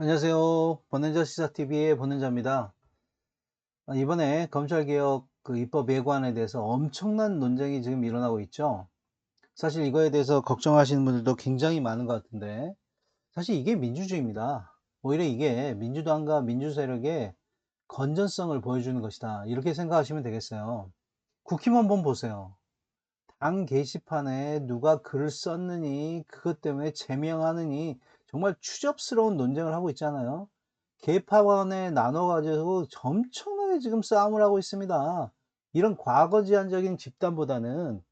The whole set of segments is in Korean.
안녕하세요. bonen자 시사TV의 bonen자입니다. 이번에 검찰개혁 입법 예고안에 대해서 엄청난 논쟁이 지금 일어나고 있죠. 사실 이거에 대해서 걱정하시는 분들도 굉장히 많은 것 같은데, 사실 이게 민주주의입니다. 오히려 이게 민주당과 민주세력의 건전성을 보여주는 것이다. 이렇게 생각하시면 되겠어요. 국힘 한번 보세요. 당 게시판에 누가 글을 썼느니, 그것 때문에 제명하느니, 정말 추접스러운 논쟁을 하고 있잖아요. 계파원에 나눠가지고 엄청나게 지금 싸움을 하고 있습니다. 이런 과거 지향적인 집단보다는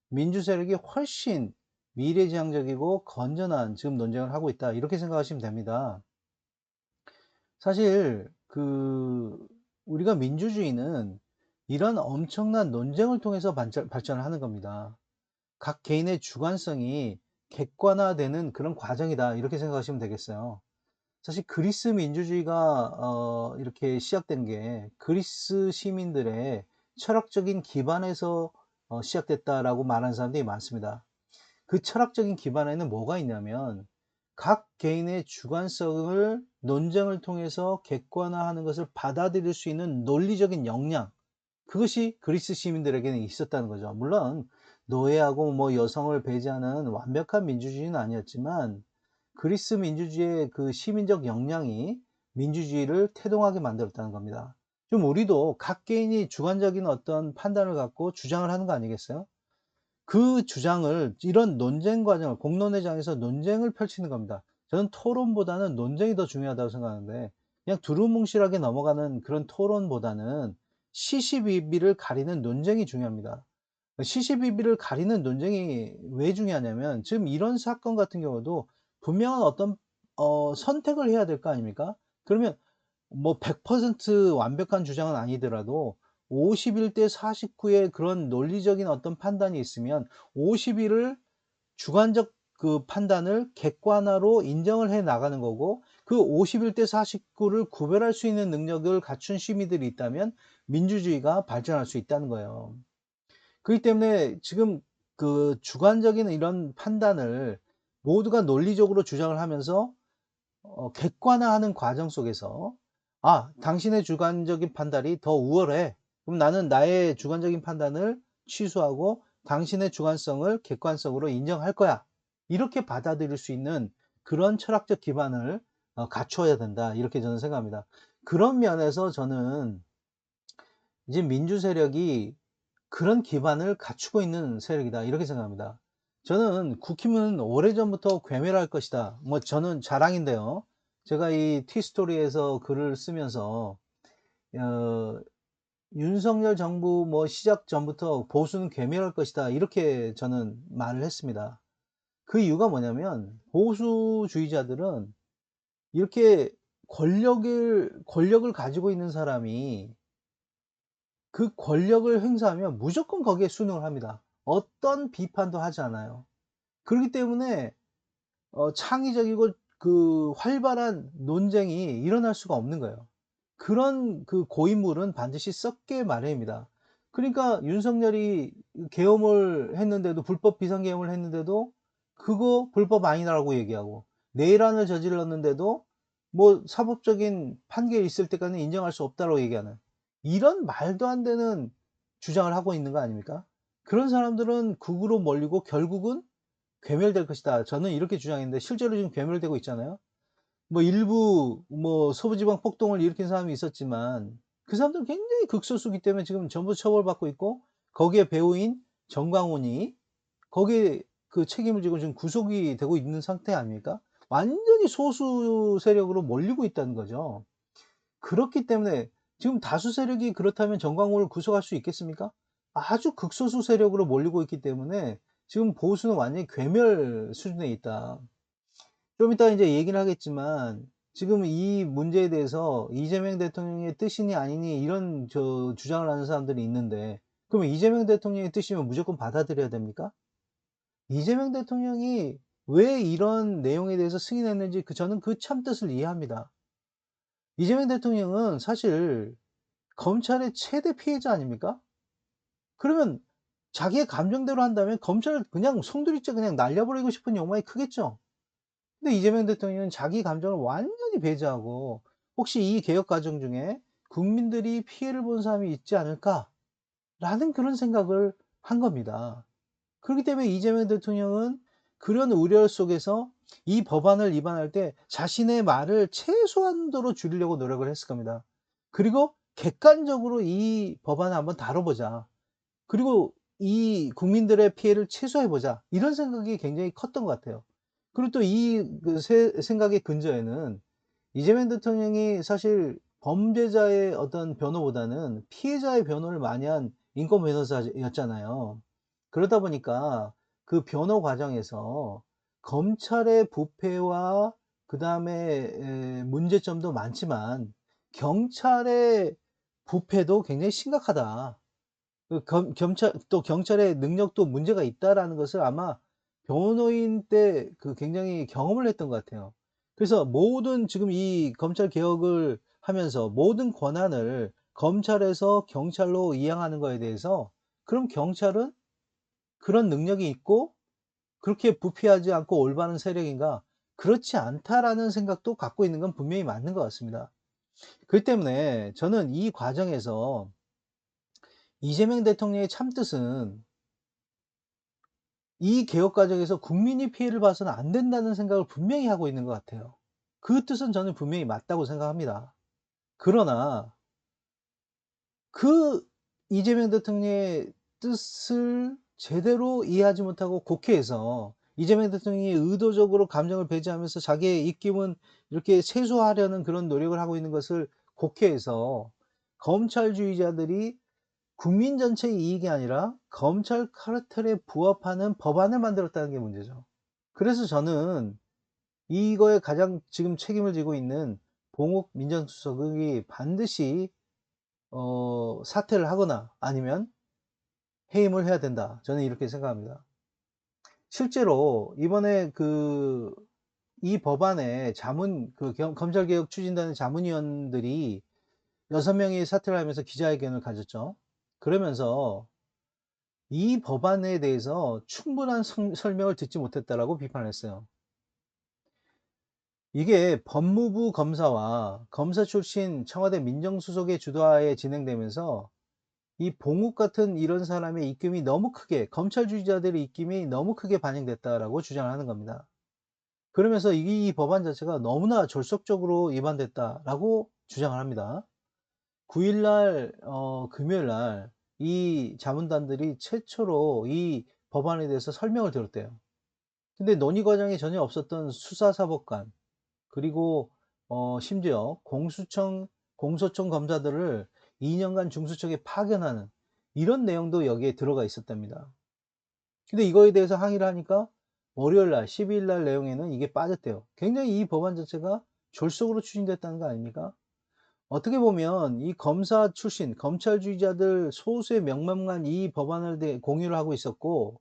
민주 세력이 훨씬 미래지향적이고 건전한 지금 논쟁을 하고 있다. 이렇게 생각하시면 됩니다. 사실 우리가 민주주의는 이런 엄청난 논쟁을 통해서 발전을 하는 겁니다. 각 개인의 주관성이 객관화되는 그런 과정이다. 이렇게 생각하시면 되겠어요. 사실 그리스 민주주의가 이렇게 시작된 게 그리스 시민들의 철학적인 기반에서 시작됐다라고 말하는 사람들이 많습니다. 그 철학적인 기반에는 뭐가 있냐면 각 개인의 주관성을 논쟁을 통해서 객관화하는 것을 받아들일 수 있는 논리적인 역량, 그것이 그리스 시민들에게는 있었다는 거죠. 물론 노예하고 뭐 여성을 배제하는 완벽한 민주주의는 아니었지만 그리스 민주주의의 그 시민적 역량이 민주주의를 태동하게 만들었다는 겁니다. 좀 우리도 각 개인이 주관적인 어떤 판단을 갖고 주장을 하는 거 아니겠어요? 그 주장을 이런 논쟁 과정을 공론의 장에서 논쟁을 펼치는 겁니다. 저는 토론보다는 논쟁이 더 중요하다고 생각하는데, 그냥 두루뭉실하게 넘어가는 그런 토론보다는 시시비비를 가리는 논쟁이 중요합니다. 시시비비를 가리는 논쟁이 왜 중요하냐면 지금 이런 사건 같은 경우도 분명한 어떤 선택을 해야 될 거 아닙니까? 그러면 뭐 100% 완벽한 주장은 아니더라도 51대 49의 그런 논리적인 어떤 판단이 있으면 51을 주관적 그 판단을 객관화로 인정을 해 나가는 거고, 그 51대 49를 구별할 수 있는 능력을 갖춘 시민들이 있다면 민주주의가 발전할 수 있다는 거예요. 그렇기 때문에 지금 그 주관적인 이런 판단을 모두가 논리적으로 주장을 하면서 객관화하는 과정 속에서 '아 당신의 주관적인 판단이 더 우월해. 그럼 나는 나의 주관적인 판단을 취소하고 당신의 주관성을 객관성으로 인정할 거야.' 이렇게 받아들일 수 있는 그런 철학적 기반을 갖춰야 된다. 이렇게 저는 생각합니다. 그런 면에서 저는 이제 민주 세력이 그런 기반을 갖추고 있는 세력이다. 이렇게 생각합니다. 저는 국힘은 오래전부터 괴멸할 것이다. 뭐 저는 자랑인데요. 제가 이 티스토리에서 글을 쓰면서 어 윤석열 정부 뭐 시작 전부터 보수는 괴멸할 것이다. 이렇게 저는 말을 했습니다. 그 이유가 뭐냐면 보수주의자들은 이렇게 권력을 가지고 있는 사람이 그 권력을 행사하면 무조건 거기에 순응을 합니다. 어떤 비판도 하지 않아요. 그렇기 때문에 창의적이고 활발한 논쟁이 일어날 수가 없는 거예요. 그런 고인물은 반드시 썩게 마련입니다. 그러니까 윤석열이 계엄을 했는데도, 불법 비상계엄을 했는데도 그거 불법 아니라고 얘기하고, 내란을 저질렀는데도 뭐 사법적인 판결이 있을 때까지는 인정할 수 없다고 얘기하는, 이런 말도 안 되는 주장을 하고 있는 거 아닙니까? 그런 사람들은 극으로 몰리고 결국은 괴멸될 것이다. 저는 이렇게 주장했는데 실제로 지금 괴멸되고 있잖아요. 뭐 일부 뭐 서부지방 폭동을 일으킨 사람이 있었지만 그 사람들은 굉장히 극소수기 때문에 지금 전부 처벌받고 있고, 거기에 배우인 정광훈이 거기에 그 책임을 지고 지금 구속이 되고 있는 상태 아닙니까? 완전히 소수 세력으로 몰리고 있다는 거죠. 그렇기 때문에 지금 다수 세력이 그렇다면 정광훈을 구속할 수 있겠습니까? 아주 극소수 세력으로 몰리고 있기 때문에 지금 보수는 완전히 괴멸 수준에 있다. 좀 이따 인제 얘기를 하겠지만 지금 이 문제에 대해서 이재명 대통령의 뜻이니 아니니 이런 주장을 하는 사람들이 있는데, 그러면 이재명 대통령의 뜻이면 무조건 받아들여야 됩니까? 이재명 대통령이 왜 이런 내용에 대해서 승인했는지 저는 그 참뜻을 이해합니다. 이재명 대통령은 사실 검찰의 최대 피해자 아닙니까? 그러면 자기의 감정대로 한다면 검찰을 그냥 송두리째 그냥 날려버리고 싶은 욕망이 크겠죠. 근데 이재명 대통령은 자기 감정을 완전히 배제하고 '혹시 이 개혁 과정 중에 국민들이 피해를 본 사람이 있지 않을까?'라는 그런 생각을 한 겁니다. 그렇기 때문에 이재명 대통령은 그런 우려 속에서 이 법안을 위반할 때 자신의 말을 최소한도로 줄이려고 노력을 했을 겁니다. 그리고 '객관적으로 이 법안을 한번 다뤄 보자. 그리고 이 국민들의 피해를 최소화해 보자.' 이런 생각이 굉장히 컸던 것 같아요. 그리고 또 이 그 생각의 근저에는 이재명 대통령이 사실 범죄자의 어떤 변호보다는 피해자의 변호를 많이 한 인권 변호사였잖아요. 그러다 보니까 그 변호 과정에서 검찰의 부패와 그다음에 문제점도 많지만 경찰의 부패도 굉장히 심각하다. 그 검 겸찰 또 경찰의 능력도 문제가 있다라는 것을 아마 변호인 때 그 굉장히 경험을 했던 것 같아요. 그래서 모든 지금 이 검찰 개혁을 하면서 모든 권한을 검찰에서 경찰로 이양하는 거에 대해서 '그럼 경찰은 그런 능력이 있고 그렇게 부패하지 않고 올바른 세력인가?' 그렇지 않다라는 생각도 갖고 있는 건 분명히 맞는 것 같습니다. 그렇기 때문에 저는 이 과정에서 이재명 대통령의 참뜻은 이 개혁 과정에서 국민이 피해를 봐서는 안 된다는 생각을 분명히 하고 있는 것 같아요. 그 뜻은 저는 분명히 맞다고 생각합니다. 그러나 그 이재명 대통령의 뜻을 제대로 이해하지 못하고 국회에서 이재명 대통령이 의도적으로 감정을 배제하면서 자기의 입김은 이렇게 최소화하려는 그런 노력을 하고 있는 것을 국회에서 검찰주의자들이 국민 전체의 이익이 아니라 검찰 카르텔에 부합하는 법안을 만들었다는 게 문제죠. 그래서 저는 이거에 가장 지금 책임을 지고 있는 봉욱 민정수석이 반드시 사퇴를 하거나 아니면 해임을 해야 된다. 저는 이렇게 생각합니다. 실제로 이번에 이 법안에 검찰개혁 추진단의 자문위원들이 6 명이 사퇴를 하면서 기자회견을 가졌죠. 그러면서 이 법안에 대해서 충분한 설명을 듣지 못했다라고 비판했어요. 이게 법무부 검사와 검사 출신 청와대 민정수석의 주도하에 진행되면서 이 봉욱 같은 이런 사람의 입김이 너무 크게 검찰주의자들의 입김이 너무 크게 반영됐다라고 주장을 하는 겁니다. 그러면서 이 법안 자체가 너무나 졸속적으로 위반됐다라고 주장을 합니다. 9일 날 금요일 날 이 자문단들이 최초로 이 법안에 대해서 설명을 들었대요. 근데 논의 과정에 전혀 없었던 수사사법관 그리고 심지어 공소청 검사들을 2 년간 중수청에 파견하는 이런 내용도 여기에 들어가 있었답니다. 근데 이거에 대해서 항의를 하니까 월요일 날 12일 날 내용에는 이게 빠졌대요. 굉장히 이 법안 자체가 졸속으로 추진됐다는 거 아닙니까? 어떻게 보면 이 검사 출신 검찰주의자들 소수의 명만만 이 법안을 공유를 하고 있었고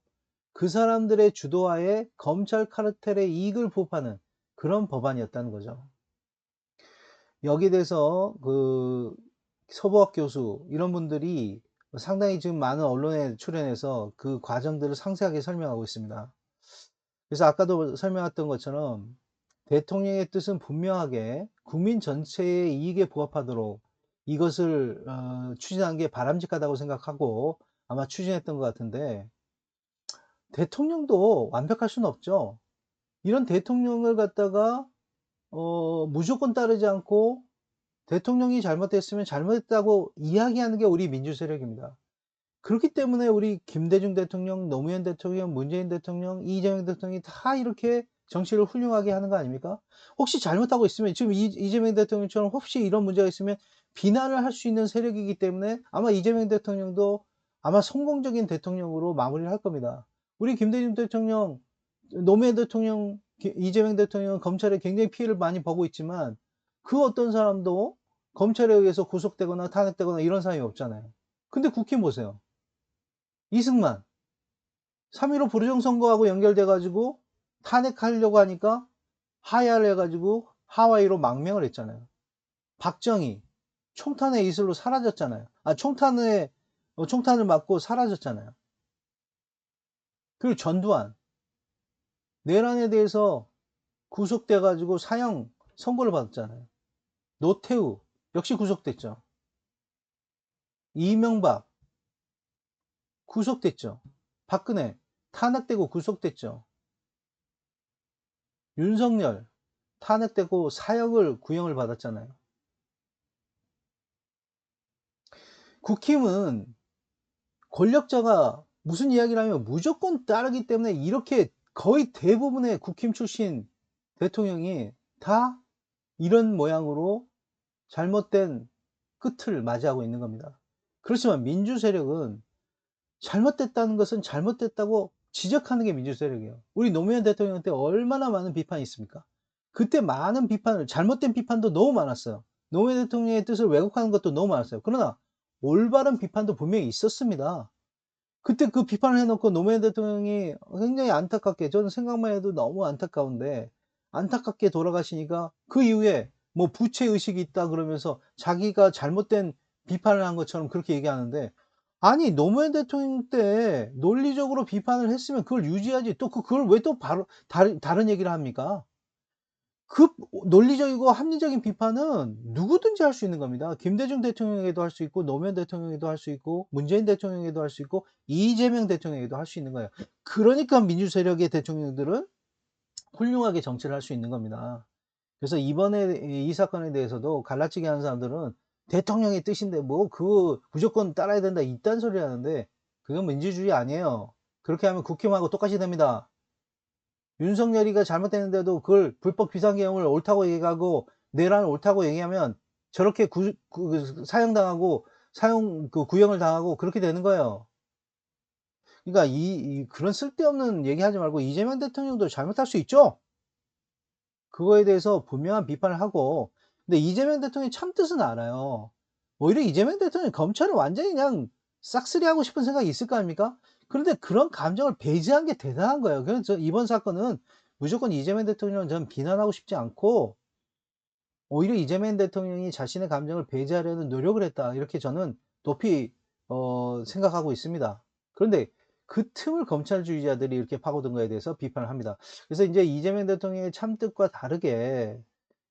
그 사람들의 주도하에 검찰 카르텔의 이익을 부합하는 그런 법안이었다는 거죠. 여기에 대해서 서부학 교수 이런 분들이 상당히 지금 많은 언론에 출연해서 그 과정들을 상세하게 설명하고 있습니다. 그래서 아까도 설명했던 것처럼 대통령의 뜻은 분명하게 국민 전체의 이익에 부합하도록 이것을 추진한 게 바람직하다고 생각하고 아마 추진했던 것 같은데 대통령도 완벽할 수는 없죠. 이런 대통령을 갖다가 무조건 따르지 않고 대통령이 잘못했으면 잘못했다고 이야기하는 게 우리 민주 세력입니다. 그렇기 때문에 우리 김대중 대통령, 노무현 대통령, 문재인 대통령, 이재명 대통령이 다 이렇게 정치를 훌륭하게 하는 거 아닙니까? 혹시 잘못하고 있으면 지금 이재명 대통령처럼 혹시 이런 문제가 있으면 비난을 할 수 있는 세력이기 때문에 아마 이재명 대통령도 아마 성공적인 대통령으로 마무리를 할 겁니다. 우리 김대중 대통령, 노무현 대통령, 이재명 대통령은 검찰에 굉장히 피해를 많이 보고 있지만 그 어떤 사람도 검찰에 의해서 구속되거나 탄핵되거나 이런 사람이 없잖아요. 근데 국힘 보세요. 이승만 3.15 부정선거하고 연결돼 가지고 탄핵하려고 하니까 하야를 해 가지고 하와이로 망명을 했잖아요. 박정희 총탄의 이슬로 사라졌잖아요. 총탄을 맞고 사라졌잖아요. 그리고 전두환 내란에 대해서 구속돼 가지고 사형 선고를 받았잖아요. 노태우 역시 구속됐죠. 이명박 구속됐죠. 박근혜 탄핵되고 구속됐죠. 윤석열 탄핵되고 사형을 구형을 받았잖아요. 국힘은 권력자가 무슨 이야기를 하면 무조건 따르기 때문에 이렇게 거의 대부분의 국힘 출신 대통령이 다 이런 모양으로 잘못된 끝을 맞이하고 있는 겁니다. 그렇지만 민주 세력은 잘못됐다는 것은 잘못됐다고 지적하는 게 민주 세력이에요. 우리 노무현 대통령 때 얼마나 많은 비판이 있습니까? 그때 많은 비판을, 잘못된 비판도 너무 많았어요. 노무현 대통령의 뜻을 왜곡하는 것도 너무 많았어요. 그러나 올바른 비판도 분명히 있었습니다. 그때 그 비판을 해놓고 노무현 대통령이 굉장히 안타깝게, 저는 생각만 해도 너무 안타까운데, 안타깝게 돌아가시니까 그 이후에 뭐 부채의식이 있다 그러면서 자기가 잘못된 비판을 한 것처럼 그렇게 얘기하는데, 아니 노무현 대통령 때 논리적으로 비판을 했으면 그걸 유지하지, 또 그걸 왜 또 바로 다른 얘기를 합니까? 그 논리적이고 합리적인 비판은 누구든지 할 수 있는 겁니다. 김대중 대통령에게도 할 수 있고, 노무현 대통령에게도 할 수 있고, 문재인 대통령에게도 할 수 있고, 이재명 대통령에게도 할 수 있는 거예요. 그러니까 민주 세력의 대통령들은 훌륭하게 정치를 할 수 있는 겁니다. 그래서 이번에 이 사건에 대해서도 갈라치기 하는 사람들은 대통령의 뜻인데 뭐 그 무조건 따라야 된다 이딴 소리 하는데, 그건 민주주의 아니에요. 그렇게 하면 국힘하고 똑같이 됩니다. 윤석열이가 잘못됐는데도 그걸 불법 비상계엄을 옳다고 얘기하고 내란을 옳다고 얘기하면 저렇게 사형당하고 구형을 당하고 그렇게 되는 거예요. 그러니까 그런 쓸데없는 얘기하지 말고 이재명 대통령도 잘못할 수 있죠. 그거에 대해서 분명한 비판을 하고, 근데 이재명 대통령이 참뜻은 알아요. 오히려 이재명 대통령이 검찰을 완전히 그냥 싹쓸이하고 싶은 생각이 있을 거 아닙니까? 그런데 그런 감정을 배제한 게 대단한 거예요. 그래서 이번 사건은 무조건 이재명 대통령을 저는 비난하고 싶지 않고, 오히려 이재명 대통령이 자신의 감정을 배제하려는 노력을 했다, 이렇게 저는 높이 생각하고 있습니다. 그런데 그 틈을 검찰주의자들이 이렇게 파고든 거에 대해서 비판을 합니다. 그래서 이제 이재명 대통령의 참뜻과 다르게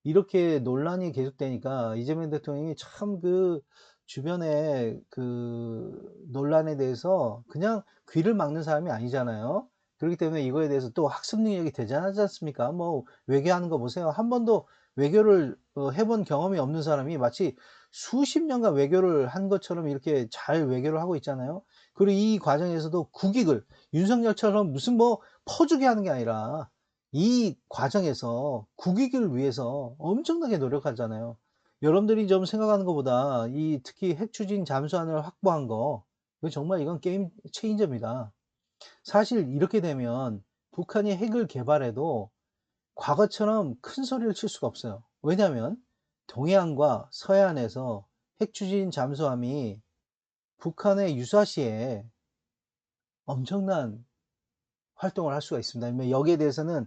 이렇게 논란이 계속되니까 이재명 대통령이 참 그 주변에 그 논란에 대해서 그냥 귀를 막는 사람이 아니잖아요. 그렇기 때문에 이거에 대해서 또 학습 능력이 대단하지 않습니까? 뭐 외교하는 거 보세요. 한 번도 외교를 해본 경험이 없는 사람이 마치 수십 년간 외교를 한 것처럼 이렇게 잘 외교를 하고 있잖아요. 그리고 이 과정에서도 국익을, 윤석열처럼 무슨 뭐 퍼주게 하는 게 아니라 이 과정에서 국익을 위해서 엄청나게 노력하잖아요. 여러분들이 좀 생각하는 것보다 이 특히 핵 추진 잠수함을 확보한 거, 이거 정말 이건 게임 체인저입니다. 사실 이렇게 되면 북한이 핵을 개발해도 과거처럼 큰 소리를 칠 수가 없어요. 왜냐하면 동해안과 서해안에서 핵 추진 잠수함이 북한의 유사시에 엄청난 활동을 할 수가 있습니다. 여기에 대해서는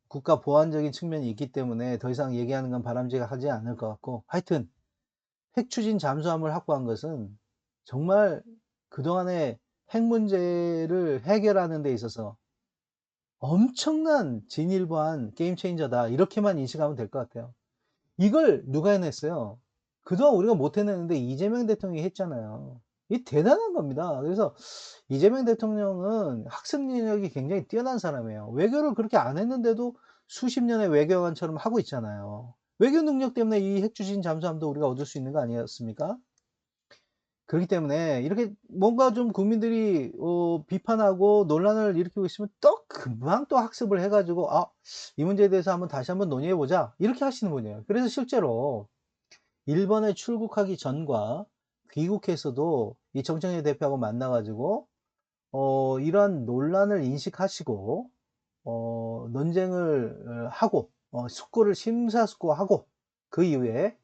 국가 보안적인 측면이 있기 때문에 더 이상 얘기하는 건 바람직하지 않을 것 같고, 하여튼 핵 추진 잠수함을 확보한 것은 정말 그동안의 핵 문제를 해결하는 데 있어서 엄청난 진일보한 게임 체인저다, 이렇게만 인식하면 될 것 같아요. 이걸 누가 해냈어요? 그동안 우리가 못 해냈는데 이재명 대통령이 했잖아요. 이 대단한 겁니다. 그래서 이재명 대통령은 학습 능력이 굉장히 뛰어난 사람이에요. 외교를 그렇게 안 했는데도 수십 년의 외교관처럼 하고 있잖아요. 외교 능력 때문에 이 핵추진 잠수함도 우리가 얻을 수 있는 거 아니었습니까? 그렇기 때문에 이렇게 뭔가 좀 국민들이 비판하고 논란을 일으키고 있으면 또 금방 또 학습을 해가지고, 이 문제에 대해서 다시 한번 논의해 보자, 이렇게 하시는 분이에요. 그래서 실제로 일본에 출국하기 전과 귀국해서도 이 정청래 대표하고 만나가지고 이러한 논란을 인식하시고 논쟁을 하고 숙고를 심사숙고하고, 그 이후에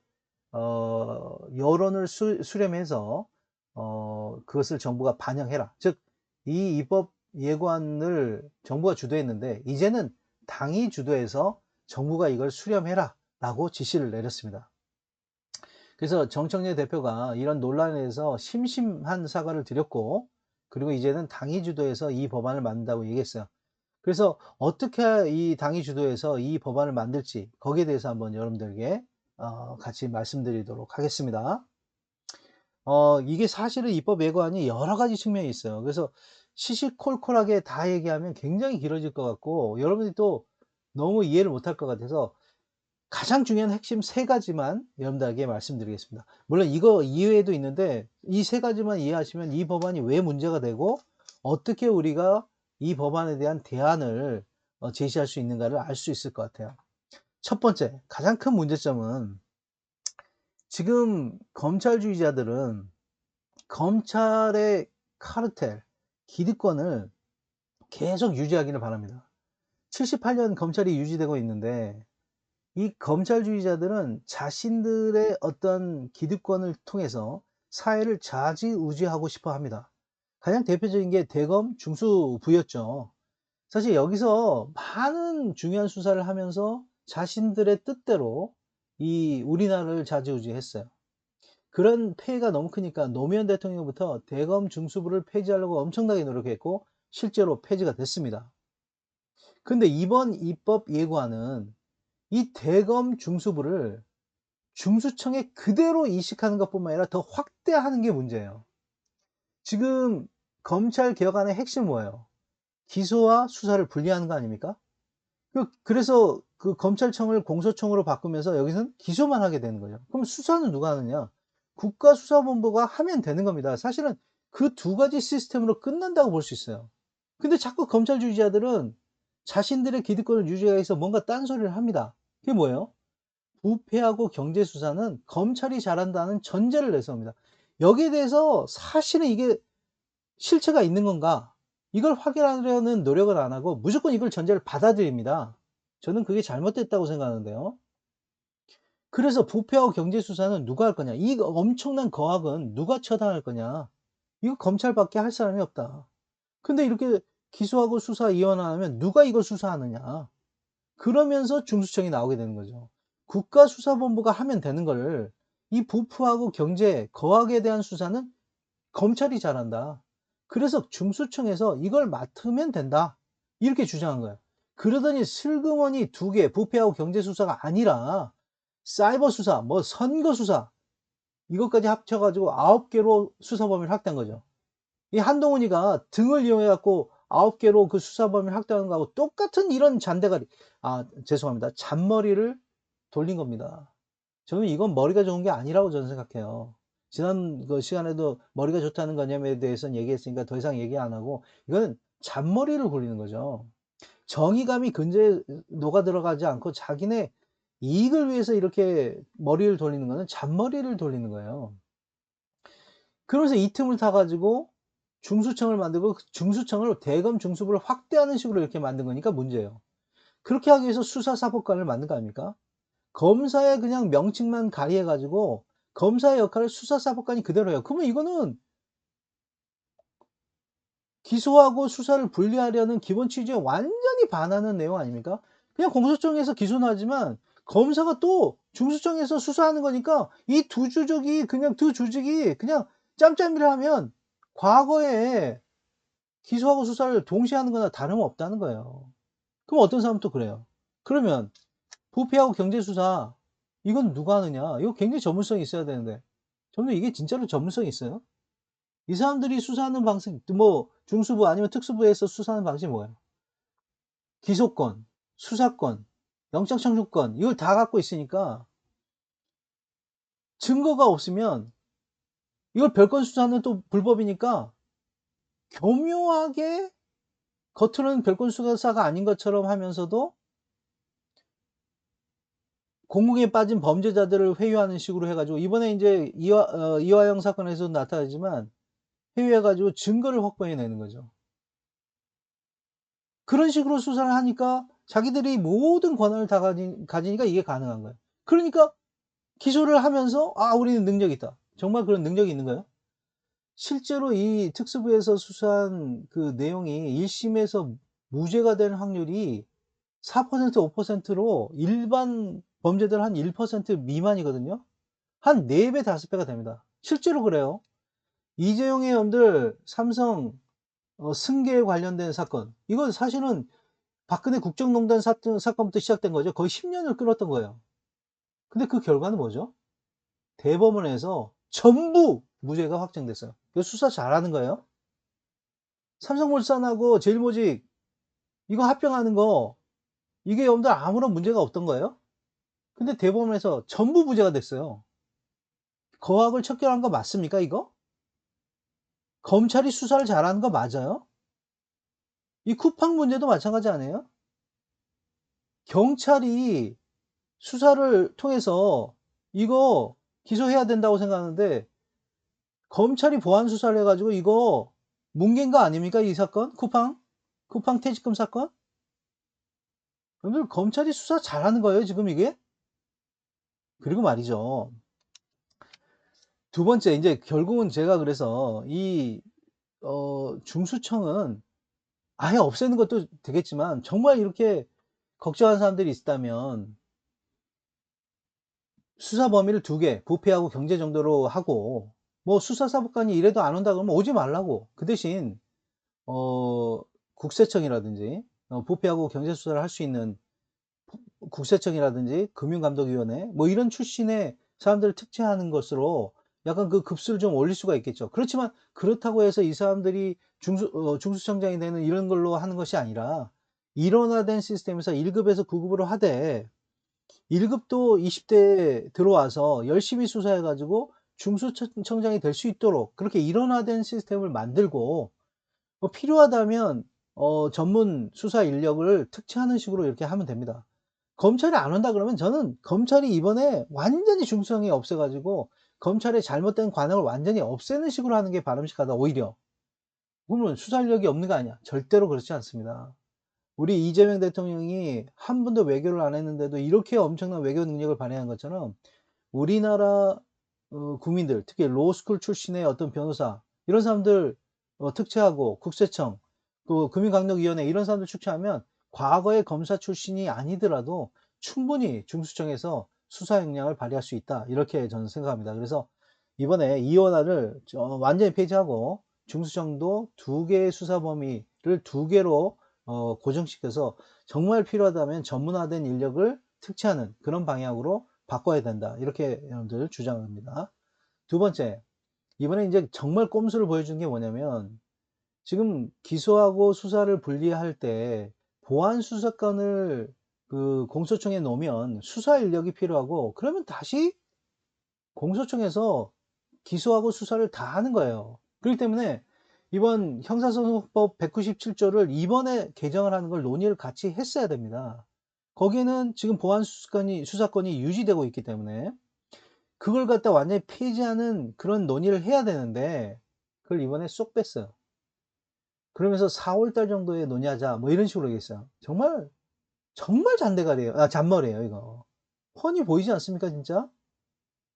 여론을 수렴해서 그것을 정부가 반영해라. 즉, 이 입법 예고안을 정부가 주도했는데 이제는 당이 주도해서 정부가 이걸 수렴해라 라고 지시를 내렸습니다. 그래서 정청래 대표가 이런 논란에 대해서 심심한 사과를 드렸고, 그리고 이제는 당이 주도해서 이 법안을 만든다고 얘기했어요. 그래서 어떻게 이 당이 주도해서 이 법안을 만들지 거기에 대해서 한번 여러분들에게 같이 말씀드리도록 하겠습니다. 이게 사실은 입법 예고안이 여러 가지 측면이 있어요. 그래서 시시콜콜하게 다 얘기하면 굉장히 길어질 것 같고 여러분들이 또 너무 이해를 못할 것 같아서 가장 중요한 핵심 세 가지만 여러분들에게 말씀드리겠습니다. 물론 이거 이외에도 있는데 이 세 가지만 이해하시면 이 법안이 왜 문제가 되고 어떻게 우리가 이 법안에 대한 대안을 제시할 수 있는가를 알 수 있을 것 같아요. 첫 번째, 가장 큰 문제점은 지금 검찰주의자들은 검찰의 카르텔, 기득권을 계속 유지하기를 바랍니다. 78년 검찰이 유지되고 있는데 이 검찰주의자들은 자신들의 어떤 기득권을 통해서 사회를 좌지우지하고 싶어 합니다. 가장 대표적인 게 대검 중수부였죠. 사실 여기서 많은 중요한 수사를 하면서 자신들의 뜻대로 이 우리나라를 좌지우지했어요. 그런 폐해가 너무 크니까 노무현 대통령부터 대검 중수부를 폐지하려고 엄청나게 노력했고 실제로 폐지가 됐습니다. 근데 이번 입법 예고안은 이 대검 중수부를 중수청에 그대로 이식하는 것뿐만 아니라 더 확대하는 게 문제예요. 지금 검찰 개혁안의 핵심 뭐예요? 기소와 수사를 분리하는 거 아닙니까? 그래서 그 검찰청을 공소청으로 바꾸면서 여기서는 기소만 하게 되는 거죠. 그럼 수사는 누가 하느냐? 국가수사본부가 하면 되는 겁니다. 사실은 그 두 가지 시스템으로 끝난다고 볼 수 있어요. 근데 자꾸 검찰주의자들은 자신들의 기득권을 유지하기 위해서 뭔가 딴소리를 합니다. 그게 뭐예요? 부패하고 경제수사는 검찰이 잘한다는 전제를 내세웁니다. 여기에 대해서 사실은 이게 실체가 있는 건가? 이걸 확인하려는 노력을 안 하고 무조건 이걸 전제를 받아들입니다. 저는 그게 잘못됐다고 생각하는데요. 그래서 부패하고 경제수사는 누가 할 거냐? 이 엄청난 거악은 누가 처단할 거냐? 이거 검찰밖에 할 사람이 없다. 근데 이렇게 기소하고 수사 이완 안 하면 누가 이걸 수사하느냐? 그러면서 중수청이 나오게 되는 거죠. 국가수사본부가 하면 되는 거를 이 부패하고 경제, 거악에 대한 수사는 검찰이 잘한다. 그래서 중수청에서 이걸 맡으면 된다. 이렇게 주장한 거예요. 그러더니 슬그머니 두 개, 부패하고 경제 수사가 아니라 사이버 수사, 뭐 선거 수사, 이것까지 합쳐가지고 9개로 수사 범위를 확대한 거죠. 이 한동훈이가 등을 이용해갖고 9개로 그 수사 범위를 확대하는 거하고 똑같은 이런 잔대가리, 죄송합니다. 잔머리를 돌린 겁니다. 저는 이건 머리가 좋은 게 아니라고 저는 생각해요. 지난 그 시간에도 머리가 좋다는 개념에 대해서는 얘기했으니까 더 이상 얘기 안 하고 이거는 잔머리를 굴리는 거죠. 정의감이 근저에 녹아 들어가지 않고 자기네 이익을 위해서 이렇게 머리를 돌리는 거는 잔머리를 돌리는 거예요. 그러면서 이 틈을 타 가지고 중수청을 만들고 그 중수청을 대검 중수부를 확대하는 식으로 이렇게 만든 거니까 문제예요. 그렇게 하기 위해서 수사사법관을 만든 거 아닙니까? 검사의 그냥 명칭만 가리해 가지고 검사의 역할을 수사사법관이 그대로 해요. 그러면 이거는 기소하고 수사를 분리하려는 기본 취지에 완전히 반하는 내용 아닙니까? 그냥 공소청에서 기소는 하지만 검사가 또 중수청에서 수사하는 거니까 이 두 조직이 그냥 두 조직이 그냥 짬짬이를 하면 과거에 기소하고 수사를 동시에 하는 거나 다름없다는 거예요. 그럼 어떤 사람은 또 그래요. 그러면 부패하고 경제수사 이건 누가 하느냐? 이거 굉장히 전문성이 있어야 되는데 저는 이게 진짜로 전문성이 있어요? 이 사람들이 수사하는 방식 뭐 중수부 아니면 특수부에서 수사하는 방식이 뭐예요? 기소권, 수사권, 영장청구권 이걸 다 갖고 있으니까 증거가 없으면 이걸 별건 수사는 또 불법이니까 교묘하게 겉으로는 별건 수사가 아닌 것처럼 하면서도 공공에 빠진 범죄자들을 회유하는 식으로 해 가지고 이번에 인제 이화영 사건에서도 나타나지만 회유해 가지고 증거를 확보해 내는 거죠. 그런 식으로 수사를 하니까 자기들이 모든 권한을 다 가지니까 이게 가능한 거예요. 그러니까 기소를 하면서 '아 우리는 능력이 있다.' 정말 그런 능력이 있는가요? 실제로 이 특수부에서 수사한 그 내용이 1 심에서 무죄가 되는 확률이 4% 5%로 일반 범죄들 한 1% 미만이거든요. 한 4 배, 5 배가 됩니다. 실제로 그래요. 이재용 의원들 삼성 승계에 관련된 사건 이건 사실은 박근혜 국정농단 사건부터 시작된 거죠. 거의 10 년을 끌었던 거예요. 근데 그 결과는 뭐죠? 대법원에서 전부 무죄가 확정됐어요. 이거 수사 잘하는 거예요. 삼성물산하고 제일모직 이거 합병하는 거 이게 여러분들 아무런 문제가 없던 거예요. 근데 대법원에서 전부 무죄가 됐어요. 거학을 척결한 거 맞습니까 이거? 검찰이 수사를 잘하는 거 맞아요? 이 쿠팡 문제도 마찬가지 아니에요? 경찰이 수사를 통해서 이거 기소해야 된다고 생각하는데 검찰이 보안 수사를 해 가지고 이거 뭉갠 거 아닙니까 이 사건? 쿠팡 퇴직금 사건? 여러분들 검찰이 수사 잘하는 거예요 지금 이게? 그리고 말이죠. 두 번째 인제 결국은 제가 그래서 이 중수청은 아예 없애는 것도 되겠지만 정말 이렇게 걱정하는 사람들이 있다면 수사 범위를 2개 부패하고 경제 정도로 하고 뭐 수사사법관이 이래도 안 온다 그러면 오지 말라고. 그 대신 어 국세청이라든지 부패하고 경제 수사를 할 수 있는 국세청이라든지 금융감독위원회 뭐 이런 출신의 사람들을 특채하는 것으로 약간 그 급수를 좀 올릴 수가 있겠죠. 그렇지만 그렇다고 해서 이 사람들이 중수청장이 되는 이런 걸로 하는 것이 아니라 일원화된 시스템에서 1 급에서 9 급으로 하되 1 급도 20 대에 들어와서 열심히 수사해 가지고 중수청장이 될 수 있도록 그렇게 일원화된 시스템을 만들고 뭐 필요하다면 전문 수사 인력을 특채하는 식으로 이렇게 하면 됩니다. 검찰이 안 온다 그러면 저는 검찰이 이번에 완전히 중수청이 없애 가지고 검찰의 잘못된 관행을 완전히 없애는 식으로 하는 게 바람직하다 오히려. 그러면 수사 인력이 없는 거 아니야. 절대로 그렇지 않습니다. 우리 이재명 대통령이 한 번도 외교를 안 했는데도 이렇게 엄청난 외교 능력을 발휘한 것처럼 우리나라 국민들 특히 로스쿨 출신의 어떤 변호사 이런 사람들 특채하고 국세청 또 금융감독위원회 이런 사람들 축채하면 과거의 검사 출신이 아니더라도 충분히 중수청에서 수사 역량을 발휘할 수 있다. 이렇게 저는 생각합니다. 그래서 이번에 이원화를 완전히 폐지하고 중수청도 2개의 수사 범위를 2개로 고정시켜서 정말 필요하다면 전문화된 인력을 특채하는 그런 방향으로 바꿔야 된다. 이렇게 여러분들 주장합니다. 두 번째, 이번에 이제 정말 꼼수를 보여준 게 뭐냐면 지금 기소하고 수사를 분리할 때 보안 수사권을 그 공소청에 놓으면 수사 인력이 필요하고 그러면 다시 공소청에서 기소하고 수사를 다 하는 거예요. 그렇기 때문에 이번 형사소송법 197조를 이번에 개정을 하는 걸 논의를 같이 했어야 됩니다. 거기에는 지금 보안 수사권이 유지되고 있기 때문에 그걸 갖다 완전히 폐지하는 그런 논의를 해야 되는데 그걸 이번에 쏙 뺐어요. 그러면서 4월 달 정도에 논의하자 뭐 이런 식으로 얘기했어요. 정말 잔대가리예요. 잔머리예요 이거. 훤히 보이지 않습니까 진짜?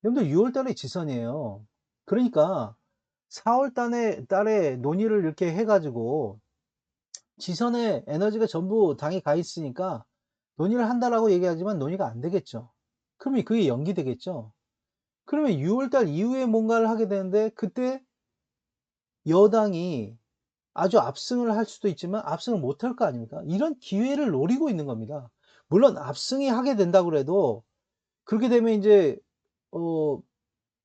여러분들 6월 달에 지선이에요. 그러니까 4월 달에 논의를 이렇게 해 가지고 지선에 에너지가 전부 당이 가 있으니까 논의를 한다라고 얘기하지만 논의가 안 되겠죠. 그러면 그게 연기되겠죠. 그러면 6월 달 이후에 뭔가를 하게 되는데 그때 여당이 아주 압승을 할 수도 있지만 압승을 못할 거 아닙니까? 이런 기회를 노리고 있는 겁니다. 물론 압승이 하게 된다고 그래도 그렇게 되면 인제 어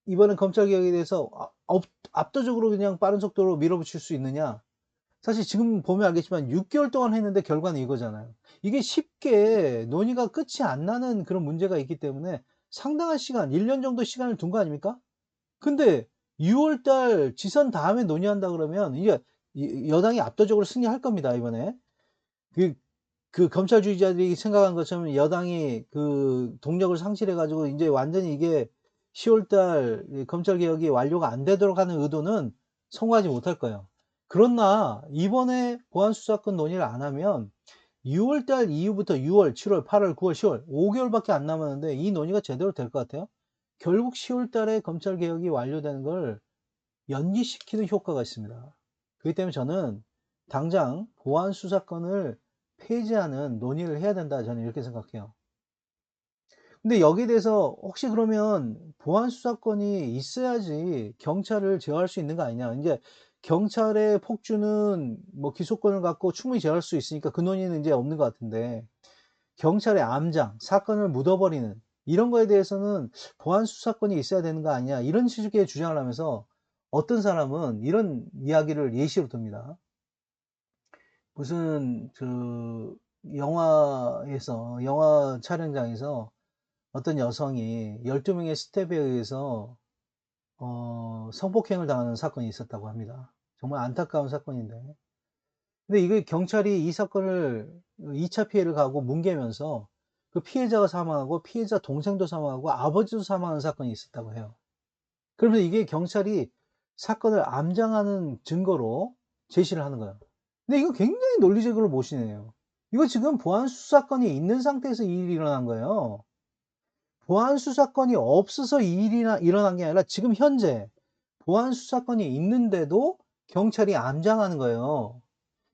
이번엔 검찰 개혁에 대해서 압도적으로 그냥 빠른 속도로 밀어붙일 수 있느냐? 사실 지금 보면 알겠지만 6 개월 동안 했는데 결과는 이거잖아요. 이게 쉽게 논의가 끝이 안 나는 그런 문제가 있기 때문에 상당한 시간 1년 정도 시간을 둔 거 아닙니까? 근데 6월 달 지선 다음에 논의한다 그러면 이게 여당이 압도적으로 승리할 겁니다, 이번에. 그 검찰주의자들이 생각한 것처럼 여당이 그 동력을 상실해 가지고 인제 완전히 이게 10월 달 이 검찰 개혁이 완료가 안 되도록 하는 의도는 성공하지 못할 거예요. 그러나 이번에 보안 수사권 논의를 안 하면 6월 달 이후부터 6 월, 7 월, 8 월, 9 월, 10월 5 개월밖에 안 남았는데 이 논의가 제대로 될 것 같아요? 결국 10월 달에 검찰 개혁이 완료되는 걸 연기시키는 효과가 있습니다. 그렇기 때문에 저는 당장 보안 수사권을 폐지하는 논의를 해야 된다 저는 이렇게 생각해요. 근데 여기에 대해서 혹시 그러면 보안 수사권이 있어야지 경찰을 제어할 수 있는 거 아니냐. 인제 경찰의 폭주는 뭐 기소권을 갖고 충분히 제어할 수 있으니까 그 논의는 이제 없는 것 같은데, 경찰의 암장, 사건을 묻어버리는 이런 거에 대해서는 보안 수사권이 있어야 되는 거 아니냐, 이런 식의 주장을 하면서 어떤 사람은 이런 이야기를 예시로 듭니다. 무슨 그 영화에서, 영화 촬영장에서 어떤 여성이 12명의 스텝에 의해서 성폭행을 당하는 사건이 있었다고 합니다. 정말 안타까운 사건인데, 근데 이게 경찰이 이 사건을 2차 피해를 가고 뭉개면서 그 피해자가 사망하고 피해자 동생도 사망하고 아버지도 사망하는 사건이 있었다고 해요. 그러면서 이게 경찰이 사건을 암장하는 증거로 제시를 하는 거예요. 근데 이거 굉장히 논리적으로 모시네요. 이거 지금 보안 수사권이 있는 상태에서 이 일이 일어난 거예요. 보안 수사권이 없어서 이 일이 일어난 게 아니라 지금 현재 보안 수사권이 있는데도 경찰이 암장하는 거예요.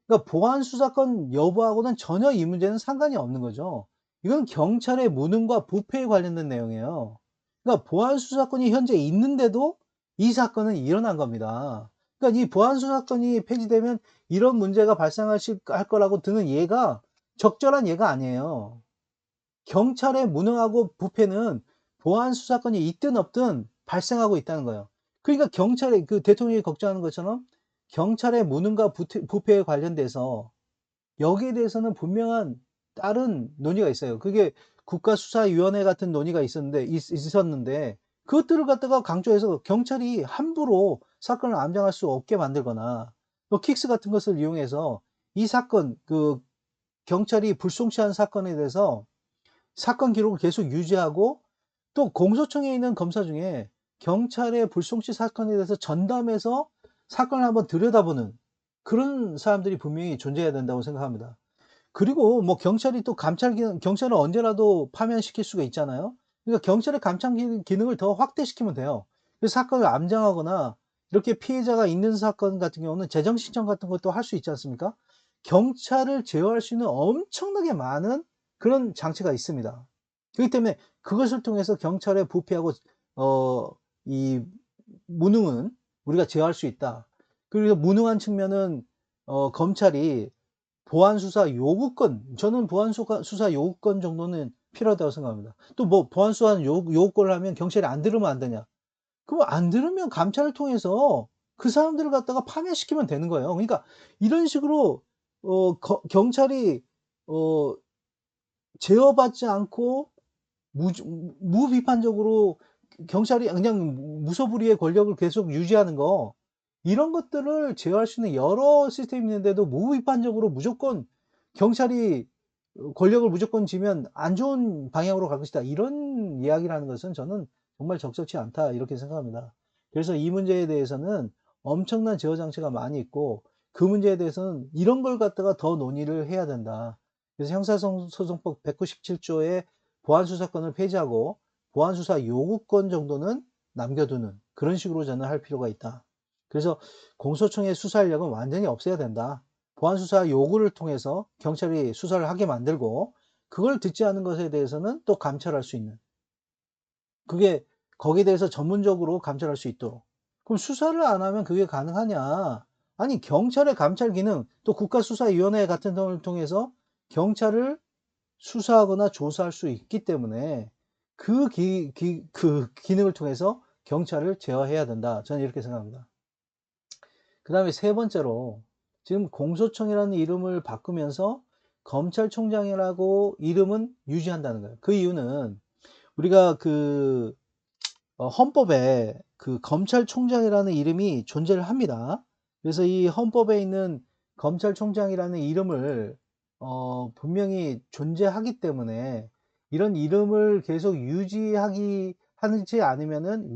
그러니까 보안 수사권 여부하고는 전혀 이 문제는 상관이 없는 거죠. 이건 경찰의 무능과 부패에 관련된 내용이에요. 그러니까 보안 수사권이 현재 있는데도 이 사건은 일어난 겁니다. 그러니까 이 보안 수사권이 폐지되면 이런 문제가 발생할 거라고 드는 예가 적절한 예가 아니에요. 경찰의 무능하고 부패는 보안 수사권이 있든 없든 발생하고 있다는 거예요. 그러니까 경찰의, 그 대통령이 걱정하는 것처럼 경찰의 무능과 부패에 관련돼서 여기에 대해서는 분명한 다른 논의가 있어요. 그게 국가수사위원회 같은 논의가 있었는데 그것들을 갖다가 강조해서 경찰이 함부로 사건을 암장할 수 없게 만들거나 또 킥스 같은 것을 이용해서 이 사건, 그 경찰이 불송치한 사건에 대해서 사건 기록을 계속 유지하고, 또 공소청에 있는 검사 중에 경찰의 불송치 사건에 대해서 전담해서 사건을 한번 들여다보는 그런 사람들이 분명히 존재해야 된다고 생각합니다. 그리고 뭐 경찰이 또 경찰은 언제라도 파면시킬 수가 있잖아요. 그러니까 경찰의 기능을 더 확대시키면 돼요. 그래서 사건을 암장하거나 이렇게 피해자가 있는 사건 같은 경우는 재정 신청 같은 것도 할 수 있지 않습니까? 경찰을 제어할 수 있는 엄청나게 많은 그런 장치가 있습니다. 그렇기 때문에 그것을 통해서 경찰의 부패하고 어 이 무능은 우리가 제어할 수 있다. 그리고 무능한 측면은 검찰이 보안 수사 요구권, 저는 보안 수사 요구권 정도는 필요하다고 생각합니다. 또 뭐 보안 수사 요구권을 하면 경찰이 안 들으면 안 되냐? 그럼 안 들으면 감찰을 통해서 그 사람들을 갖다가 파면시키면 되는 거예요. 그러니까 이런 식으로 경찰이 어 제어받지 않고 무비판적으로 경찰이 그냥 무소불위의 권력을 계속 유지하는 거, 이런 것들을 제어할 수 있는 여러 시스템이 있는데도 무비판적으로 무조건 경찰이 권력을 무조건 쥐면 안 좋은 방향으로 갈 것이다, 이런 이야기라는 것은 저는 정말 적절치 않다, 이렇게 생각합니다. 그래서 이 문제에 대해서는 엄청난 제어 장치가 많이 있고 그 문제에 대해서는 이런 걸 갖다가 더 논의를 해야 된다. 그래서 형사소송법 197조의 보안수사권을 폐지하고 보안수사 요구권 정도는 남겨두는 그런 식으로 저는 할 필요가 있다. 그래서 공소청의 수사인력은 완전히 없애야 된다. 보안수사 요구를 통해서 경찰이 수사를 하게 만들고 그걸 듣지 않은 것에 대해서는 또 감찰할 수 있는, 그게 거기에 대해서 전문적으로 감찰할 수 있도록. 그럼 수사를 안 하면 그게 가능하냐? 아니, 경찰의 감찰 기능, 또 국가수사위원회 같은 걸 통해서 경찰을 수사하거나 조사할 수 있기 때문에 그 기능을 통해서 경찰을 제어해야 된다, 저는 이렇게 생각합니다. 그 다음에 세 번째로, 지금 공소청이라는 이름을 바꾸면서 검찰총장이라고 이름은 유지한다는 거예요. 그 이유는 우리가 헌법에 그 검찰총장이라는 이름이 존재를 합니다. 그래서 이 헌법에 있는 검찰총장이라는 이름을 분명히 존재하기 때문에 이런 이름을 계속 하지 않으면은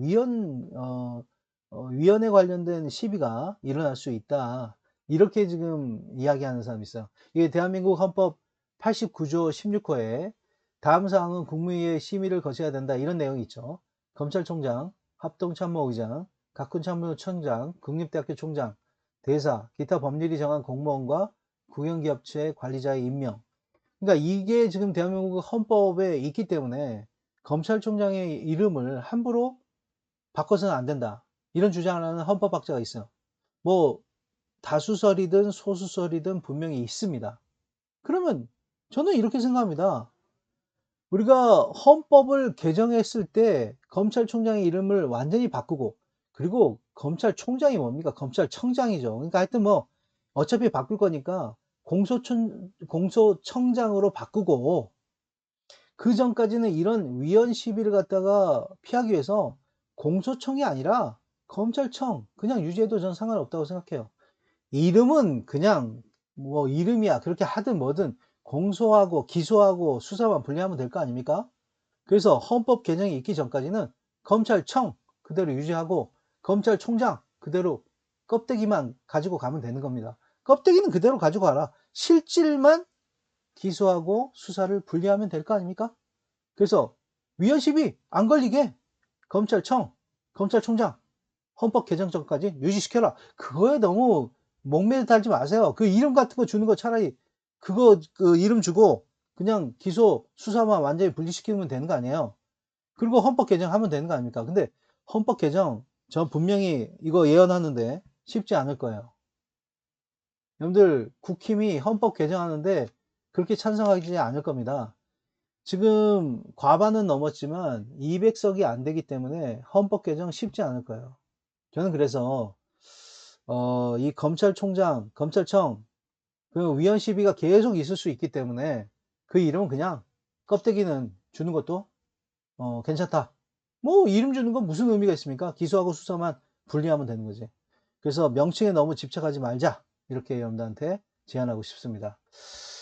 위헌에 관련된 시비가 일어날 수 있다, 이렇게 지금 이야기하는 사람이 있어요. 이게 대한민국 헌법 89조 16호에 다음 사항은 국무회의 심의를 거쳐야 된다, 이런 내용이 있죠. 검찰총장, 합동참모의장, 각군참모총장, 국립대학교 총장, 대사, 기타 법률이 정한 공무원과 국영기업체 관리자의 임명. 그러니까 이게 지금 대한민국 헌법에 있기 때문에 검찰총장의 이름을 함부로 바꿔서는 안 된다, 이런 주장을 하는 헌법학자가 있어요. 뭐 다수설이든 소수설이든 분명히 있습니다. 그러면 저는 이렇게 생각합니다. 우리가 헌법을 개정했을 때 검찰총장의 이름을 완전히 바꾸고, 그리고 검찰총장이 뭡니까? 검찰청장이죠. 그러니까 하여튼 뭐 어차피 바꿀 거니까 공소청장으로 바꾸고, 그전까지는 이런 위헌 시비를 갖다가 피하기 위해서 공소청이 아니라 검찰청 그냥 유지해도 저는 상관없다고 생각해요. 이름은 그냥 뭐 이름이야. 그렇게 하든 뭐든 공소하고 기소하고 수사만 분리하면 될 거 아닙니까? 그래서 헌법 개정이 있기 전까지는 검찰청 그대로 유지하고 검찰총장 그대로 껍데기만 가지고 가면 되는 겁니다. 껍데기는 그대로 가지고 가라. 실질만 기소하고 수사를 분리하면 될 거 아닙니까? 그래서 위헌 시비 안 걸리게 검찰청, 검찰총장 헌법 개정 전까지 유지시켜라. 그거에 너무 목매어 달지 마세요. 그 이름 같은 거 주는 거 차라리 그거 그 이름 주고 그냥 기소 수사만 완전히 분리시키면 되는 거 아니에요. 그리고 헌법 개정하면 되는 거 아닙니까? 근데 헌법 개정 전 분명히 이거 예언하는데 쉽지 않을 거예요. 여러분들 국힘이 헌법 개정하는데 그렇게 찬성하지 않을 겁니다. 지금 과반은 넘었지만 200석이 안 되기 때문에 헌법 개정 쉽지 않을 거예요. 저는 그래서 이 검찰총장, 검찰청 그 위헌 시비가 계속 있을 수 있기 때문에 그 이름은 그냥 껍데기는 주는 것도 괜찮다. 뭐 이름 주는 건 무슨 의미가 있습니까? 기소하고 수사만 분리하면 되는 거지. 그래서 명칭에 너무 집착하지 말자. 이렇게 여러분들한테 제안하고 싶습니다.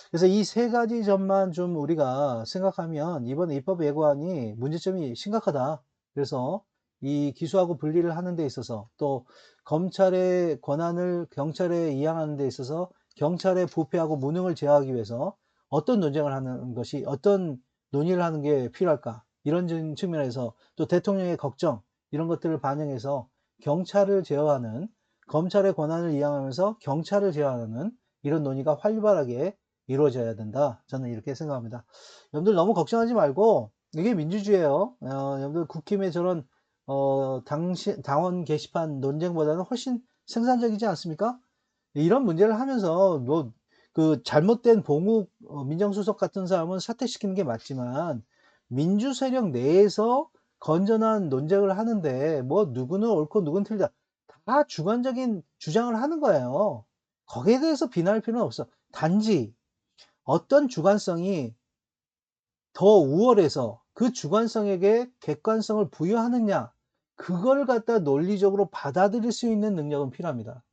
그래서 이 세 가지 점만 좀 우리가 생각하면 이번 입법 예고안이 문제점이 심각하다. 그래서 이 기소하고 분리를 하는 데 있어서 또 검찰의 권한을 경찰에 이양하는 데 있어서 경찰의 부패하고 무능을 제어하기 위해서 어떤 논쟁을 하는 것이 어떤 논의를 하는 게 필요할까? 이런 측면에서 또 대통령의 걱정 이런 것들을 반영해서 경찰을 제어하는 검찰의 권한을 이양하면서 경찰을 제어하는 이런 논의가 활발하게 이루어져야 된다. 저는 이렇게 생각합니다. 여러분들 너무 걱정하지 말고 이게 민주주의예요. 여러분들 국힘의 저런 당원 게시판 논쟁보다는 훨씬 생산적이지 않습니까? 이런 문제를 하면서 뭐 그 잘못된 봉욱 민정수석 같은 사람은 사퇴시키는 게 맞지만 민주 세력 내에서 건전한 논쟁을 하는데 뭐 누구는 옳고 누구는 틀리다 다 주관적인 주장을 하는 거예요. 거기에 대해서 비난할 필요는 없어. 단지 어떤 주관성이 더 우월해서 그 주관성에게 객관성을 부여하느냐 그걸 갖다 논리적으로 받아들일 수 있는 능력은 필요합니다.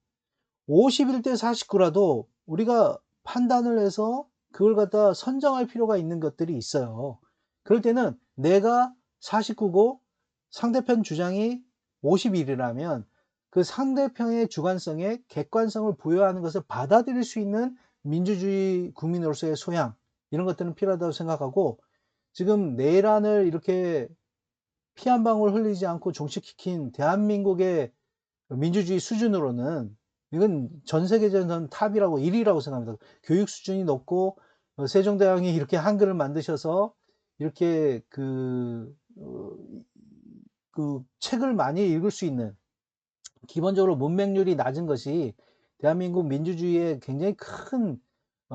51대 49라도 우리가 판단을 해서 그걸 갖다 선정할 필요가 있는 것들이 있어요. 그럴 때는 내가 49고 상대편 주장이 51이라면 그 상대편의 주관성에 객관성을 부여하는 것을 받아들일 수 있는 민주주의 국민으로서의 소양 이런 것들은 필요하다고 생각하고 지금 내란을 이렇게 피 한 방울 흘리지 않고 종식시킨 대한민국의 민주주의 수준으로는 이건 전 세계적인 탑이라고 1위라고 생각합니다. 교육 수준이 높고 세종대왕이 이렇게 한글을 만드셔서 이렇게 그 책을 많이 읽을 수 있는 기본적으로 문맹률이 낮은 것이 대한민국 민주주의에 굉장히 큰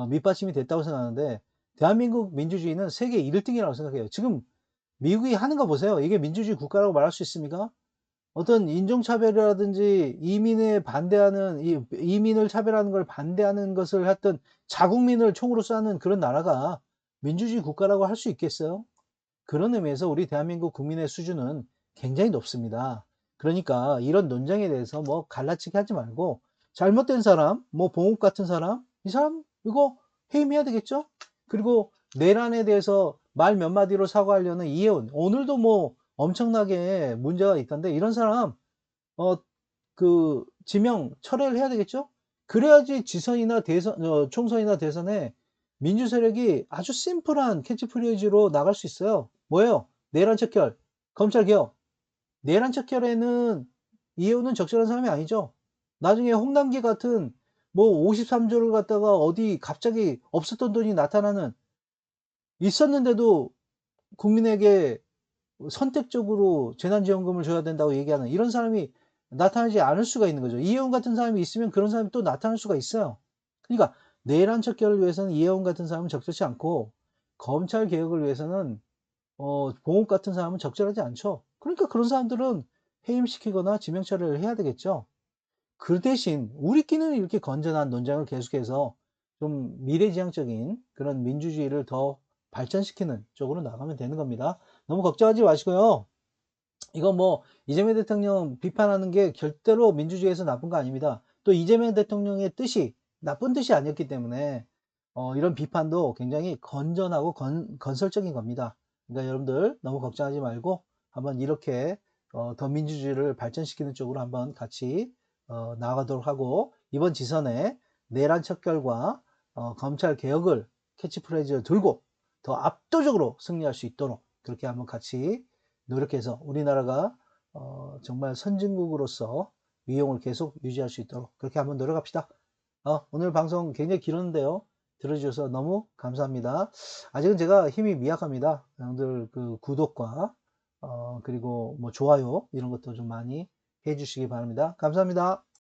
밑받침이 됐다고 생각하는데 대한민국 민주주의는 세계 1등이라고 생각해요. 지금 미국이 하는 거 보세요. 이게 민주주의 국가라고 말할 수 있습니까? 어떤 인종차별이라든지 이민에 반대하는 이민을 차별하는 걸 반대하는 것을 했던 자국민을 총으로 쏘는 그런 나라가 민주주의 국가라고 할 수 있겠어요? 그런 의미에서 우리 대한민국 국민의 수준은 굉장히 높습니다. 그러니까 이런 논쟁에 대해서 뭐 갈라치기 하지 말고 잘못된 사람, 뭐 봉욱 같은 사람, 이 사람 이거 해임해야 되겠죠? 그리고 내란에 대해서 말 몇 마디로 사과하려는 이혜원, 오늘도 뭐 엄청나게 문제가 있던데 이런 사람 어 지명 철회를 해야 되겠죠? 그래야지 지선이나 대선 총선이나 대선에 민주 세력이 아주 심플한 캐치프레이즈로 나갈 수 있어요. 뭐예요? 내란 척결, 검찰 개혁. 내란 척결에는 이해우는 적절한 사람이 아니죠. 나중에 홍남기 같은 뭐 53조를 갖다가 어디 갑자기 없었던 돈이 나타나는 있었는데도 국민에게 선택적으로 재난지원금을 줘야 된다고 얘기하는 이런 사람이 나타나지 않을 수가 있는 거죠. 이혜원 같은 사람이 있으면 그런 사람이 또 나타날 수가 있어요. 그러니까 내란 척결을 위해서는 이혜원 같은 사람은 적절치 않고 검찰 개혁을 위해서는 봉옥 같은 사람은 적절하지 않죠. 그러니까 그런 사람들은 해임시키거나 지명 처리를 해야 되겠죠. 그 대신 우리끼리는 이렇게 건전한 논쟁을 계속해서 좀 미래지향적인 그런 민주주의를 더 발전시키는 쪽으로 나가면 되는 겁니다. 너무 걱정하지 마시고요. 이거 뭐 이재명 대통령 비판하는 게 절대로 민주주의에서 나쁜 거 아닙니다. 또 이재명 대통령의 뜻이 나쁜 뜻이 아니었기 때문에 이런 비판도 굉장히 건전하고 건설적인 겁니다. 그러니까 여러분들 너무 걱정하지 말고 한번 이렇게 더 민주주의를 발전시키는 쪽으로 한번 같이 나아가도록 하고, 이번 지선에 내란 척결과 검찰 개혁을 캐치프레이즈를 들고 더 압도적으로 승리할 수 있도록 그렇게 한번 같이 노력해서 우리나라가 정말 선진국으로서 위용을 계속 유지할 수 있도록 그렇게 한번 노력합시다. 오늘 방송 굉장히 길었는데요. 들어주셔서 너무 감사합니다. 아직은 제가 힘이 미약합니다. 여러분들 그 구독과 그리고 뭐 좋아요 이런 것도 좀 많이 해주시기 바랍니다. 감사합니다.